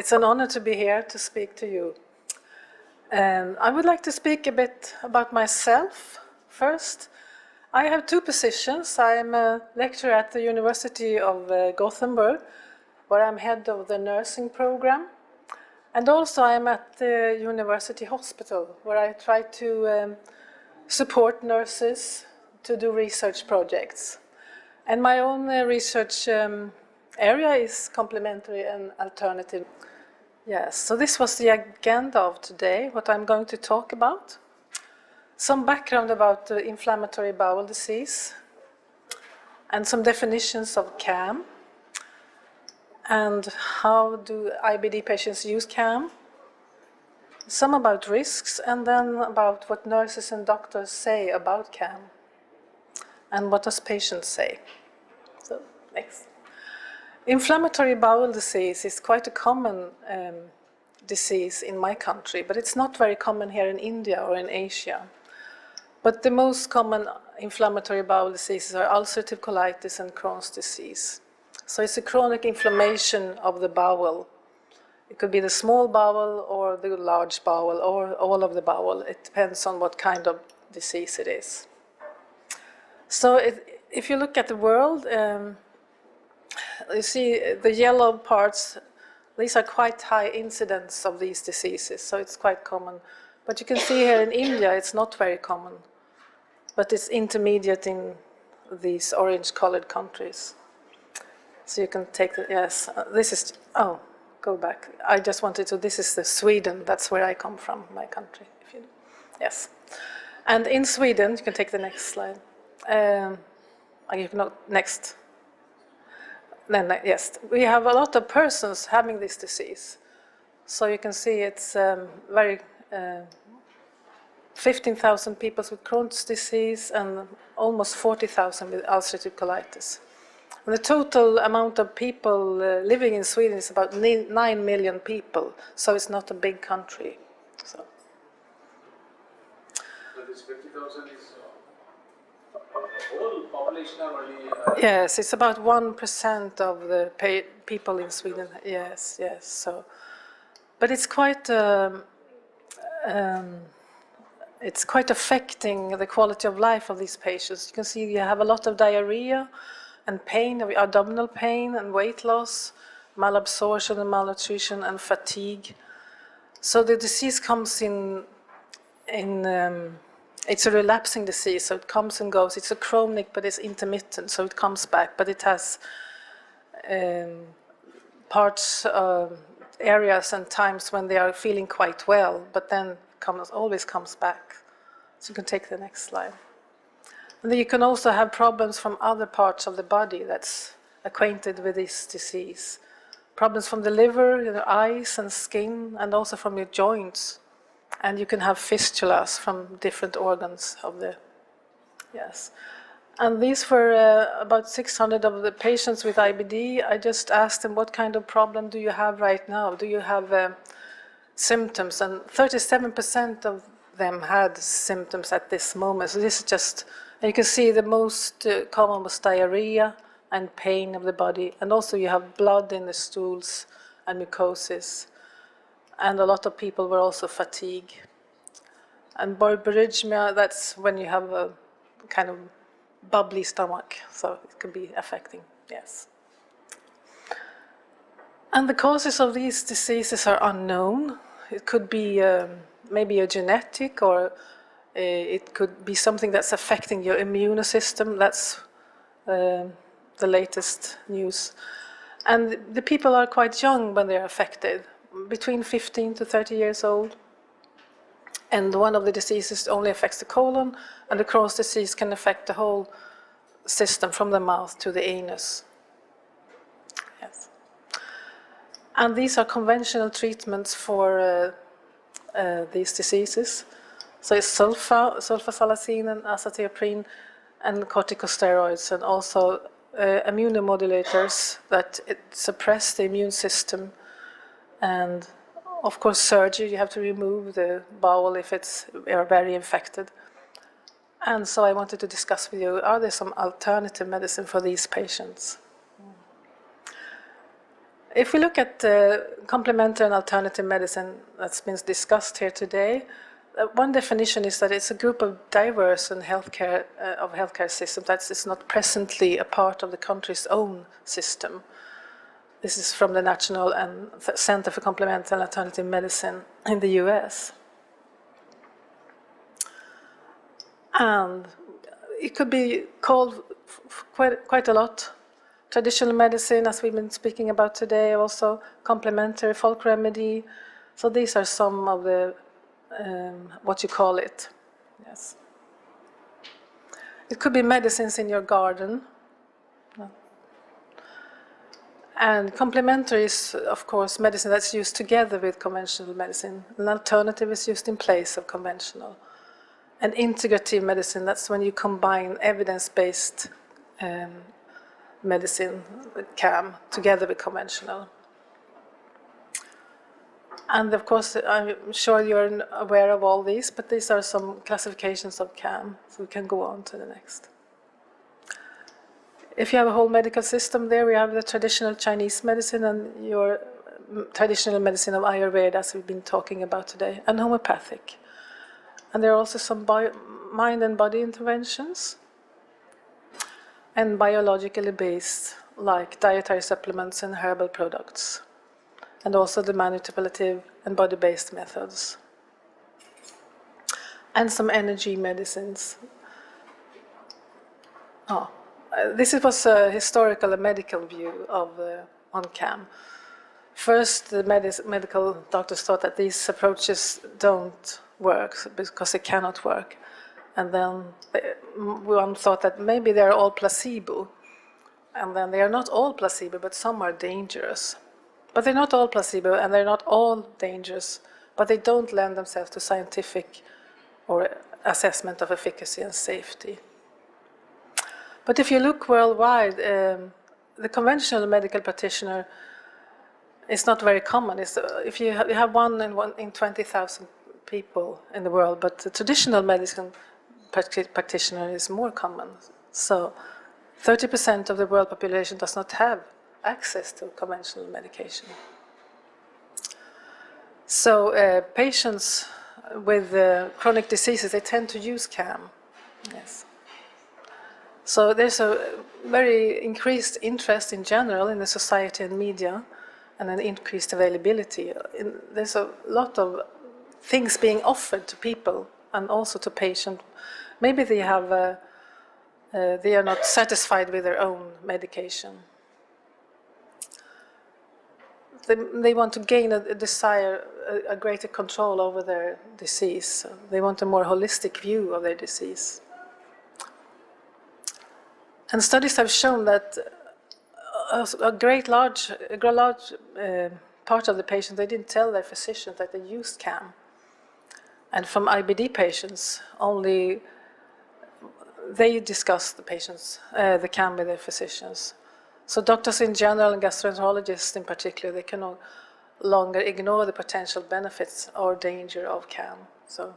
It's an honor to be here to speak to you. I would like to speak a bit about myself first. I have two positions. I am a lecturer at the University of Gothenburg, where I'm head of the nursing program. And also I am at the university hospital, where I try to support nurses to do research projects. And my own research area is complementary and alternative. Yes, so this was the agenda of today, what I'm going to talk about. Some background about inflammatory bowel disease, and some definitions of CAM, and how do IBD patients use CAM, some about risks, and then about what nurses and doctors say about CAM, and what does patients say. So, next. Inflammatory bowel disease is quite a common disease in my country, but it's not very common here in India or in Asia. But the most common inflammatory bowel diseases are ulcerative colitis and Crohn's disease. So it's a chronic inflammation of the bowel. It could be the small bowel or the large bowel or all of the bowel. It depends on what kind of disease it is. So if you look at the world, you see the yellow parts, these are quite high incidence of these diseases, so it's quite common. But you can see here in India it's not very common, but it's intermediate in these orange-colored countries. So you can take the, yes, this is, oh, go back. I just wanted to, this is the Sweden, that's where I come from, my country. If you, yes. And in Sweden, you can take the next slide. You can, next. Then, yes, we have a lot of persons having this disease. So you can see it's 15,000 people with Crohn's disease and almost 40,000 with ulcerative colitis. And the total amount of people living in Sweden is about 9 million people, so it's not a big country. So. But this 50,000 is whole population or only? Yes, it's about 1% of the people in Sweden. Yes, yes. So, but it's quite affecting the quality of life of these patients. You can see you have a lot of diarrhea and pain, abdominal pain and weight loss, malabsorption and malnutrition and fatigue. So the disease comes in it's a relapsing disease, so it comes and goes. It's a chronic, but it's intermittent, so it comes back. But it has parts, areas and times when they are feeling quite well, but then always comes back. So you can take the next slide. And then you can also have problems from other parts of the body that's acquainted with this disease. Problems from the liver, your eyes and skin, and also from your joints. And you can have fistulas from different organs of the, yes. And these were about 600 of the patients with IBD. I just asked them, what kind of problem do you have right now? Do you have symptoms? And 37% of them had symptoms at this moment. So this is just, and you can see the most common was diarrhea and pain of the body. And also you have blood in the stools and mucosis. And a lot of people were also fatigued. And borborygmia, that's when you have a kind of bubbly stomach, so it can be affecting, yes. And the causes of these diseases are unknown. It could be maybe a genetic, or it could be something that's affecting your immune system. That's the latest news. And the people are quite young when they're affected, between 15 to 30 years old. And one of the diseases only affects the colon, and the Crohn's disease can affect the whole system from the mouth to the anus. Yes. And these are conventional treatments for these diseases. So it's sulfasalazine and azathioprine and corticosteroids, and also immunomodulators that suppress the immune system. And of course surgery, you have to remove the bowel if it's very infected. And so I wanted to discuss with you, are there some alternative medicine for these patients? If we look at complementary and alternative medicine that's been discussed here today, one definition is that it's a group of diverse and healthcare systems that is not presently a part of the country's own system. This is from the National and Center for Complementary and Alternative Medicine in the US. And it could be called quite a lot. Traditional medicine, as we've been speaking about today, also complementary, folk remedy. So these are some of the, what you call it. Yes. It could be medicines in your garden. And complementary is, of course, medicine that's used together with conventional medicine. An alternative is used in place of conventional. And integrative medicine, that's when you combine evidence-based medicine, CAM, together with conventional. And of course, I'm sure you're aware of all these, but these are some classifications of CAM, so we can go on to the next. If you have a whole medical system there, we have the traditional Chinese medicine and your traditional medicine of Ayurveda, as we've been talking about today, and homeopathic. And there are also some mind and body interventions, and biologically based, like dietary supplements and herbal products, and also the manipulative and body-based methods, and some energy medicines. This was a historical and medical view of on CAM. First, the medical doctors thought that these approaches don't work because they cannot work. And then one thought that maybe they're all placebo. And then they are not all placebo, but some are dangerous. But they're not all placebo, and they're not all dangerous, but they don't lend themselves to scientific or assessment of efficacy and safety. But if you look worldwide, the conventional medical practitioner is not very common. If you have one in 20,000 people in the world, but the traditional medicine practitioner is more common. So 30% of the world population does not have access to conventional medication. So patients with chronic diseases, they tend to use CAM. Yes. So there's a very increased interest in general in the society and media, and an increased availability. There's a lot of things being offered to people and also to patients. Maybe they are not satisfied with their own medication. They want to gain a greater control over their disease. They want a more holistic view of their disease. And studies have shown that a large part of the patients, they didn't tell their physician that they used CAM. And from IBD patients, only they discussed the CAM with their physicians. So doctors in general and gastroenterologists in particular, they can no longer ignore the potential benefits or danger of CAM. So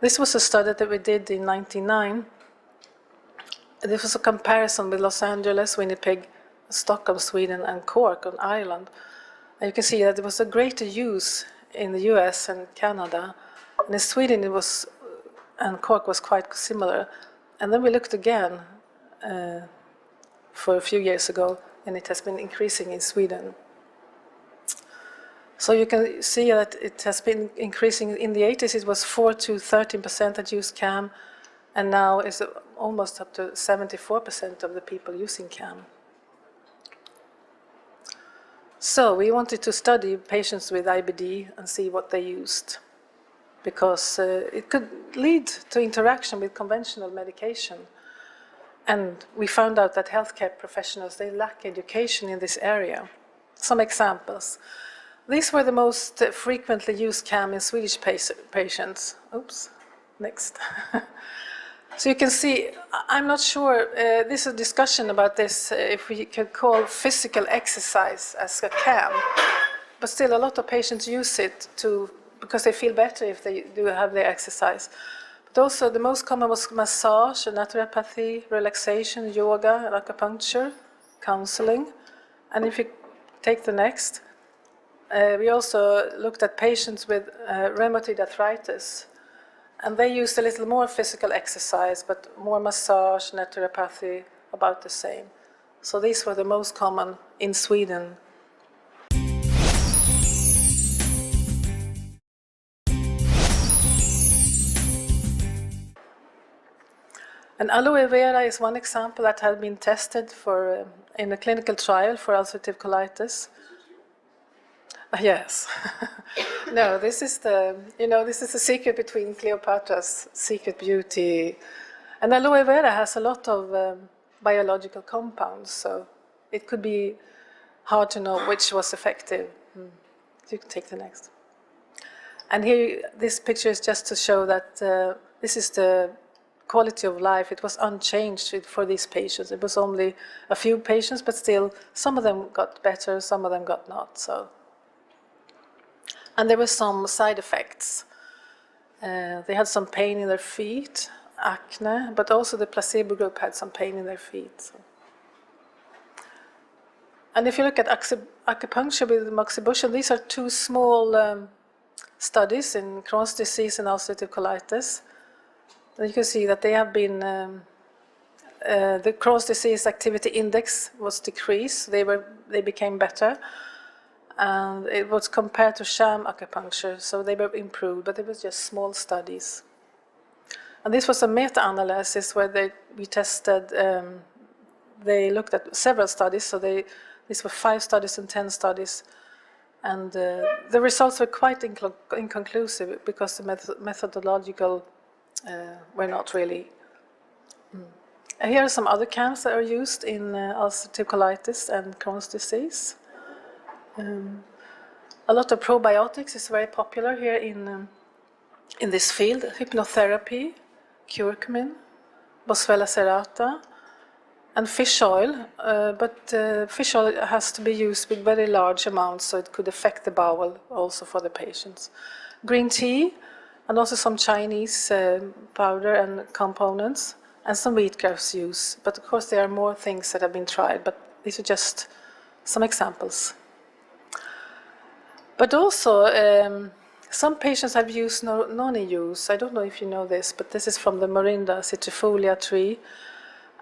this was a study that we did in 1999. This was a comparison with Los Angeles, Winnipeg, Stockholm, Sweden, and Cork on Ireland. And you can see that there was a greater use in the US and Canada. And in Sweden, and Cork was quite similar. And then we looked again for a few years ago, and it has been increasing in Sweden. So you can see that it has been increasing. In the 80s, it was 4 to 13% that used CAM, and now it's almost up to 74% of the people using CAM. So we wanted to study patients with IBD and see what they used, because it could lead to interaction with conventional medication. And we found out that healthcare professionals, they lack education in this area. Some examples. These were the most frequently used CAM in Swedish patients. Oops, next. So you can see, I'm not sure, there's a discussion about this, if we could call physical exercise as a CAM, but still a lot of patients use it because they feel better if they do have their exercise. But also the most common was massage, naturopathy, relaxation, yoga, acupuncture, counseling. And if you take the next. We also looked at patients with rheumatoid arthritis, and they used a little more physical exercise, but more massage, naturopathy, about the same. So these were the most common in Sweden. And aloe vera is one example that had been tested for in a clinical trial for ulcerative colitis. Yes. No, this is the secret between Cleopatra's secret beauty. And aloe vera has a lot of biological compounds, so it could be hard to know which was effective. You can take the next. And here, this picture is just to show that this is the quality of life. It was unchanged for these patients. It was only a few patients, but still, some of them got better, some of them got not. So. And there were some side effects. They had some pain in their feet, acne, but also the placebo group had some pain in their feet. So. And if you look at acupuncture with moxibustion, these are two small studies in Crohn's disease and ulcerative colitis. And you can see that they have been, the Crohn's disease activity index was decreased, they became better. And it was compared to sham acupuncture, so they were improved, but it was just small studies. And this was a meta-analysis where we tested, they looked at several studies, so these were 5 studies and 10 studies. And the results were quite inconclusive because the methodological were not really. Here are some other CAMs that are used in ulcerative colitis and Crohn's disease. A lot of probiotics is very popular here in this field. Hypnotherapy, curcumin, Boswellia serrata, and fish oil. But fish oil has to be used with very large amounts, so it could affect the bowel also for the patients. Green tea, and also some Chinese powder and components, and some wheatgrass use. But of course there are more things that have been tried, but these are just some examples. But also, some patients have used noni juice. I don't know if you know this, but this is from the Morinda citrifolia tree,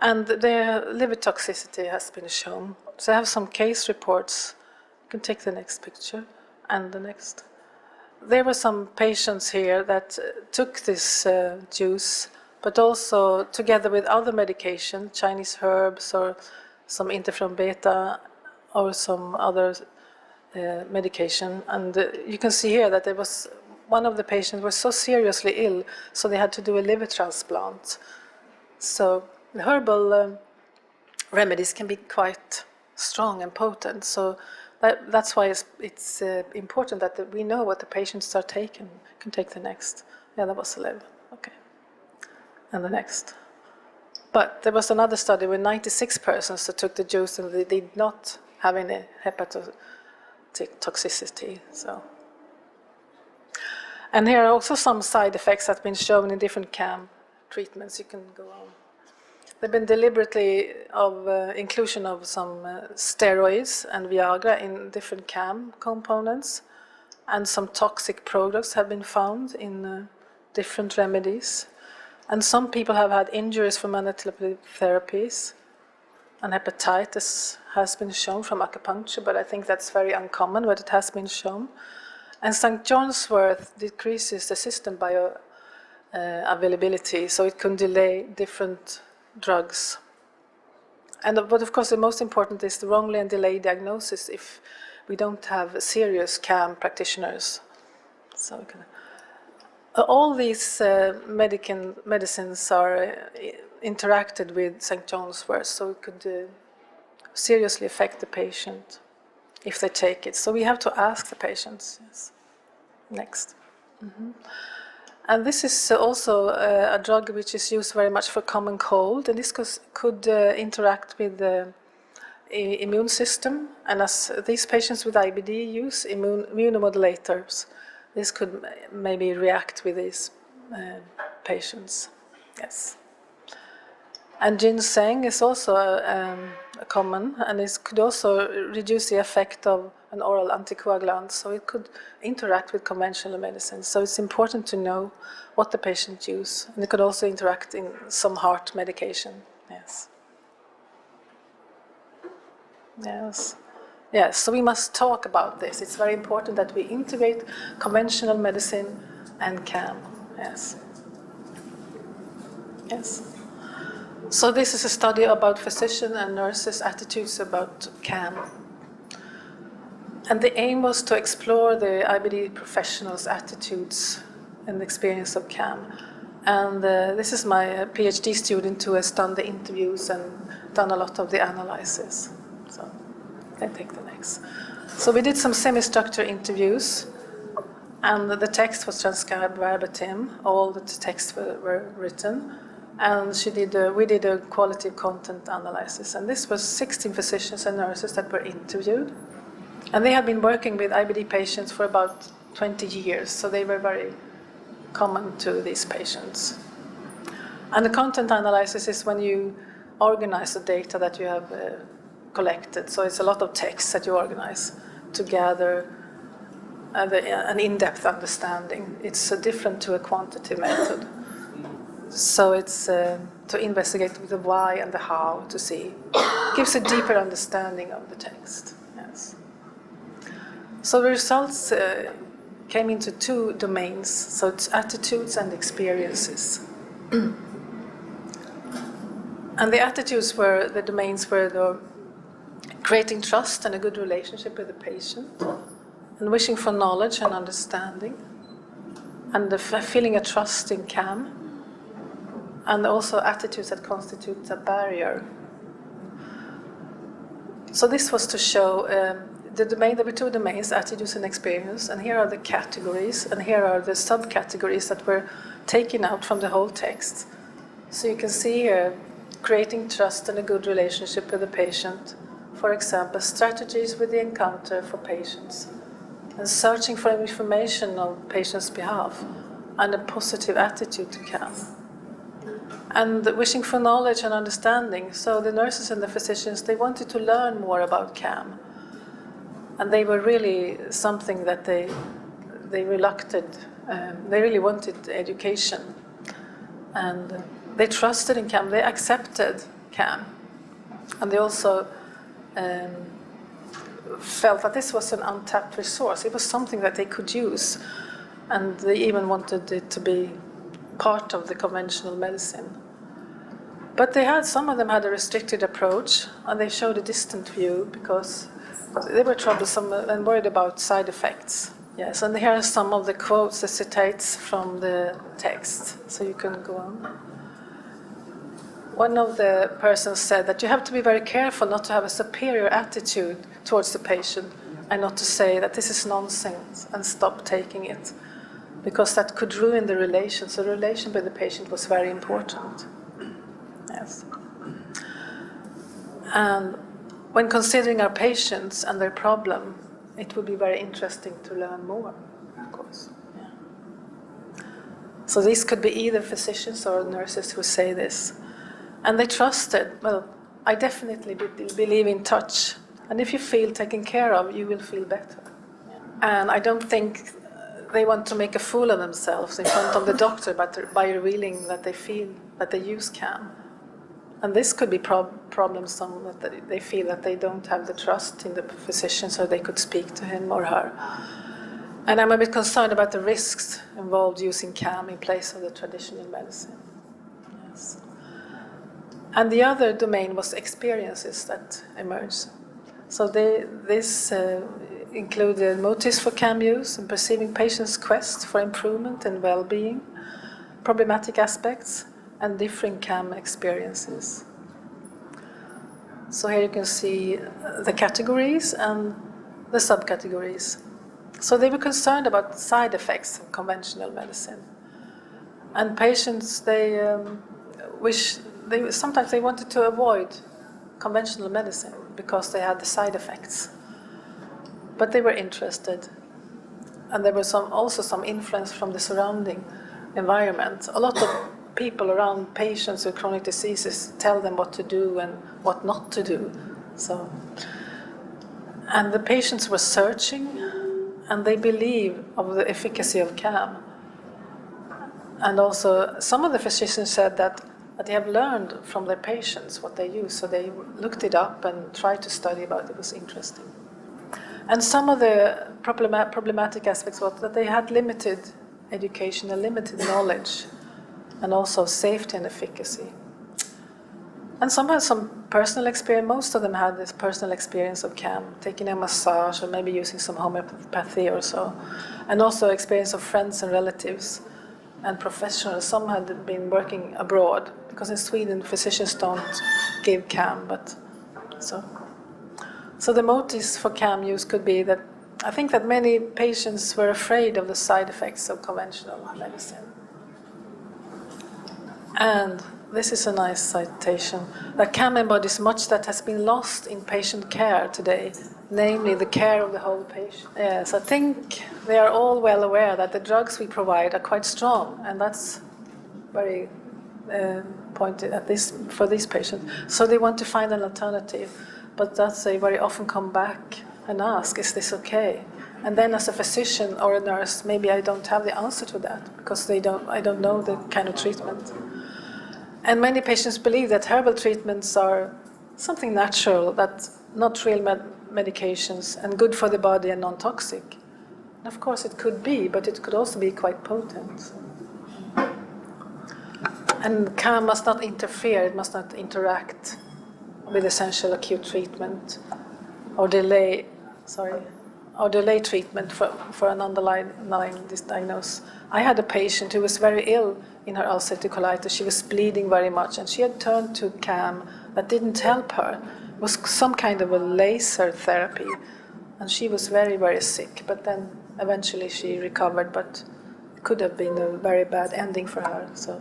and their liver toxicity has been shown. So I have some case reports. You can take the next picture, and the next. There were some patients here that took this juice, but also together with other medication, Chinese herbs or some interferon beta or some other medication. And you can see here that there was one of the patients was so seriously ill, so they had to do a liver transplant. So the herbal remedies can be quite strong and potent. So that's why it's important that we know what the patients are taking. You can take the next. Yeah, that was 11. Okay. And the next. But there was another study with 96 persons that took the juice and they did not have any hepatotoxicity. So. And here are also some side effects that have been shown in different CAM treatments. You can go on. There have been deliberately inclusion of some steroids and Viagra in different CAM components, and some toxic products have been found in different remedies. And some people have had injuries from manipulative therapies, and hepatitis has been shown from acupuncture, but I think that's very uncommon, but it has been shown. And St. John's wort decreases the system bioavailability, so it can delay different drugs. But of course the most important is the wrongly and delayed diagnosis if we don't have serious CAM practitioners. So all these medicines are interacted with St. John's wort, so it could seriously affect the patient if they take it. So we have to ask the patients. Yes. Next. And this is also a drug which is used very much for common cold, and this could interact with the immune system. And as these patients with IBD use immunomodulators, this could maybe react with these patients. Yes. And ginseng is also common, and it could also reduce the effect of an oral anticoagulant, so it could interact with conventional medicine. So it's important to know what the patient uses, and it could also interact in some heart medication. Yes. Yes. Yes, so we must talk about this. It's very important that we integrate conventional medicine and CAM. Yes. Yes. So this is a study about physician and nurses' attitudes about CAM. And the aim was to explore the IBD professionals' attitudes and experience of CAM. And this is my PhD student who has done the interviews and done a lot of the analysis. So I take the next. So we did some semi-structured interviews, and the text was transcribed verbatim. All the texts were written. And we did a quality content analysis. And this was 16 physicians and nurses that were interviewed. And they had been working with IBD patients for about 20 years, so they were very common to these patients. And the content analysis is when you organize the data that you have collected. So it's a lot of text that you organize to gather an in-depth understanding. It's different to a quantitative method. So it's to investigate the why and the how to see. It gives a deeper understanding of the text. Yes. So the results came into two domains. So it's attitudes and experiences. And the attitudes were the domains were the creating trust and a good relationship with the patient, and wishing for knowledge and understanding, and the feeling a trust in CAM, and also attitudes that constitute a barrier. So this was to show there were two domains, attitudes and experience, and here are the categories, and here are the subcategories that were taken out from the whole text. So you can see here, creating trust and a good relationship with the patient. For example, strategies with the encounter for patients, and searching for information on patients' behalf, and a positive attitude to CAM. And wishing for knowledge and understanding. So the nurses and the physicians, they wanted to learn more about CAM. And they were really something that they relucted. They really wanted education. And they trusted in CAM. They accepted CAM. And they also felt that this was an untapped resource. It was something that they could use. And they even wanted it to be part of the conventional medicine. But some of them had a restricted approach, and they showed a distant view because they were troublesome and worried about side effects. Yes, and here are some of the quotes, the citates from the text, so you can go on. One of the persons said that you have to be very careful not to have a superior attitude towards the patient and not to say that this is nonsense and stop taking it, because that could ruin the relation. So the relation with the patient was very important. Yes. And when considering our patients and their problem, it would be very interesting to learn more, of course. Yeah. So these could be either physicians or nurses who say this. And they trusted, well, I definitely believe in touch. And if you feel taken care of, you will feel better. Yeah. And I don't think they want to make a fool of themselves in front of the doctor by revealing that they feel that they use CAM. And this could be problems, that they feel that they don't have the trust in the physician so they could speak to him or her. And I'm a bit concerned about the risks involved using CAM in place of the traditional medicine. Yes. And the other domain was experiences that emerged. So this included motives for CAM use and perceiving patients' quest for improvement and well-being, problematic aspects, and differing CAM experiences. So here you can see the categories and the subcategories. So they were concerned about side effects of conventional medicine. And patients, sometimes they wanted to avoid conventional medicine because they had the side effects. But they were interested. And there was also some influence from the surrounding environment. A lot of people around patients with chronic diseases tell them what to do and what not to do. So, and the patients were searching, and they believe of the efficacy of CAM. And also, some of the physicians said that they have learned from their patients what they use, so they looked it up and tried to study about it. It was interesting. And some of the problematic aspects was that they had limited education and limited knowledge, and also safety and efficacy. And some had some personal experience. Most of them had this personal experience of CAM, taking a massage or maybe using some homeopathy or so, and also experience of friends and relatives and professionals. Some had been working abroad, because in Sweden physicians don't give CAM, but so the motives for CAM use could be that I think that many patients were afraid of the side effects of conventional medicine. And this is a nice citation, that CAM embodies much that has been lost in patient care today, namely the care of the whole patient. Yes, I think they are all well aware that the drugs we provide are quite strong, and that's very pointed at this for these patients. So they want to find an alternative, but that's they very often come back and ask, is this okay? And then as a physician or a nurse, maybe I don't have the answer to that, because I don't know the kind of treatment. And many patients believe that herbal treatments are something natural, that not real medications, and good for the body and non-toxic. And of course it could be, but it could also be quite potent. And CAM must not interfere, it must not interact with essential acute treatment or delay treatment for an underlying diagnosis. I had a patient who was very ill in her ulcerative colitis. She was bleeding very much, and she had turned to CAM that didn't help her. It was some kind of a laser therapy, and she was very, very sick. But then eventually she recovered, but it could have been a very bad ending for her. So,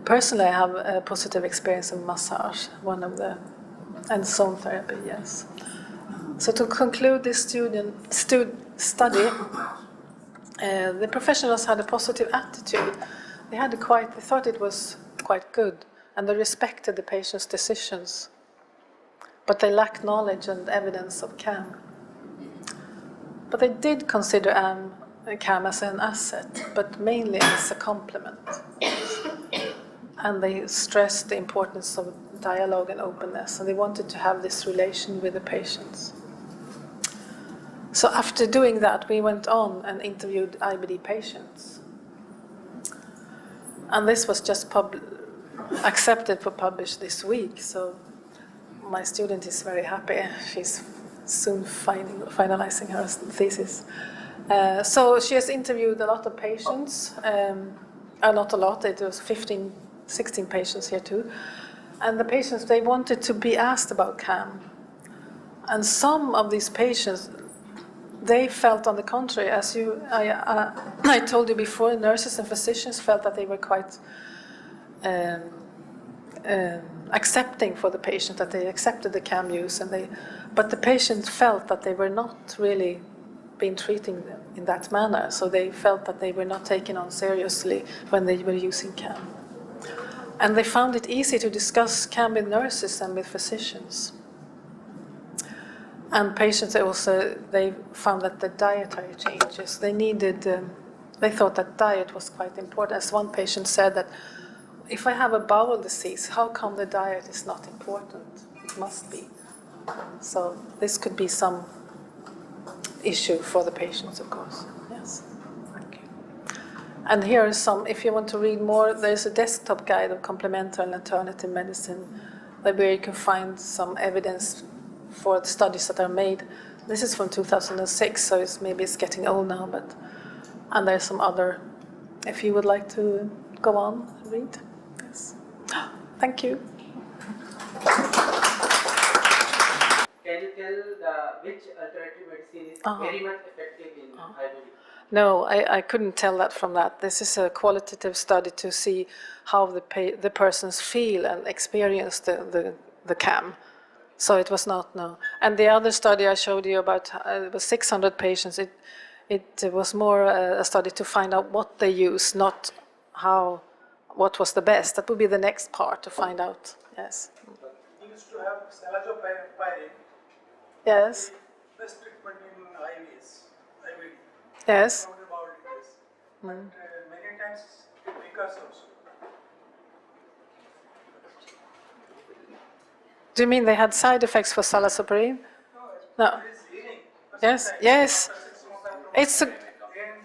personally, I have a positive experience of massage, and zone therapy, yes. So to conclude this study, the professionals had a positive attitude. They thought it was quite good, and they respected the patient's decisions. But they lacked knowledge and evidence of CAM. But they did consider CAM as an asset, but mainly as a complement. And they stressed the importance of dialogue and openness, and they wanted to have this relation with the patients. So after doing that, we went on and interviewed IBD patients. And this was just accepted for publish this week, so my student is very happy. She's soon finalizing her thesis. So she has interviewed a lot of patients, not a lot, it was 16 patients here too. And the patients, they wanted to be asked about CAM. And some of these patients, they felt on the contrary, as I told you before, nurses and physicians felt that they were quite accepting for the patient, that they accepted the CAM use, but the patient felt that they were not really being treated in that manner, so they felt that they were not taken on seriously when they were using CAM. And they found it easy to discuss CAM with nurses and with physicians. And patients also, they found that the dietary changes, they thought that diet was quite important. As one patient said that, if I have a bowel disease, how come the diet is not important? It must be. So this could be some issue for the patients, of course. Yes. Thank you. And here is some, if you want to read more, there's a desktop guide of complementary and alternative medicine where you can find some evidence for the studies that are made. This is from 2006, so maybe it's getting old now, and there's some other, if you would like to go on and read. Yes. Thank you. Can you tell which alternative medicine is very much effective in IBD? No, I couldn't tell that from that. This is a qualitative study to see how the persons feel and experience the CAM. So it was not, no. And the other study I showed you about, it was 600 patients. It was more a study to find out what they use, not what was the best. That would be the next part to find out. Yes. He used to have salazopyrin. Yes. Best treatment in IVS, IVD. Yes. Counter bowel disease. But many times it recurs also. Do you mean they had side effects for salazopyrin? No. There is healing. But Yes. sometimes Yes. after 6 months after It's a then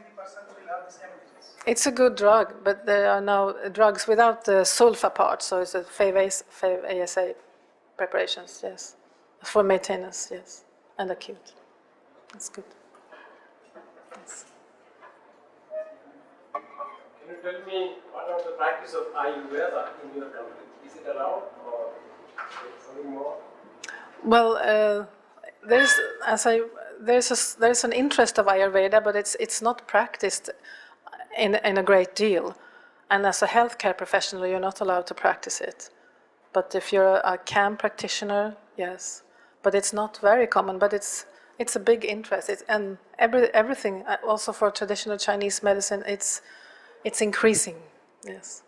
the person will have the same disease. It's a good drug, but there are now drugs without the sulfa part, so it's a 5-ASA preparations, yes. For maintenance, yes, and acute. That's good. Yes. Can you tell me what about the practice of Ayurveda in your country? Is it allowed or something more? Well, there's an interest of Ayurveda, but it's not practiced in a great deal. And as a healthcare professional, you're not allowed to practice it. But if you're a CAM practitioner, yes. But it's not very common, but it's a big interest. And everything, also for traditional Chinese medicine, it's increasing, yes.